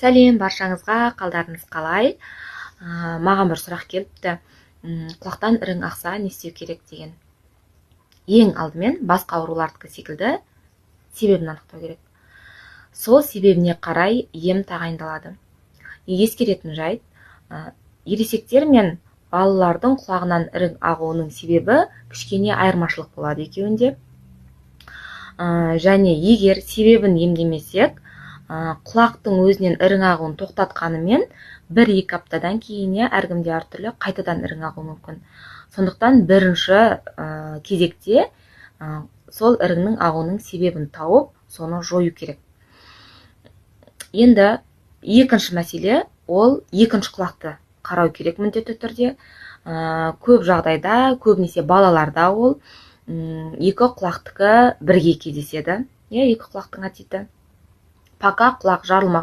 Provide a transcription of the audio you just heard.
Сәлем баршаңызға, қалдарыңыз қалай? Маған бір сұрақ келіпті. Құлақтан ірің ақса не істеу керек деген. Ең алдымен басқа аурулардікі секілді себебін анықтау керек. Сол себебіне қарай ем тағайындалады. Ескеретін жайт, ересектер мен балалардың құлағынан ірің ағуының себебі кішкене айырмашылық болады екеуінде. Және егер себебін емдемесек, құлақтың өзінен ірің ағуын тоқтатқанымен 1-2 аптадан кейіне әркімде әртүрлі қайтадан ірің ағуы мүмкін. Сондықтан бірінші кезекте сол іріңнің ағуының себебін тауып, соны жою керек. Енді екінші мәселе, ол екінші құлақты қарау керек міндетті түрде. Көп жағдайда, көбінесе балаларда ол екі құлақтікі бірге кездеседі. Екі құлақтың отиті. Пока құлақ жарылмаған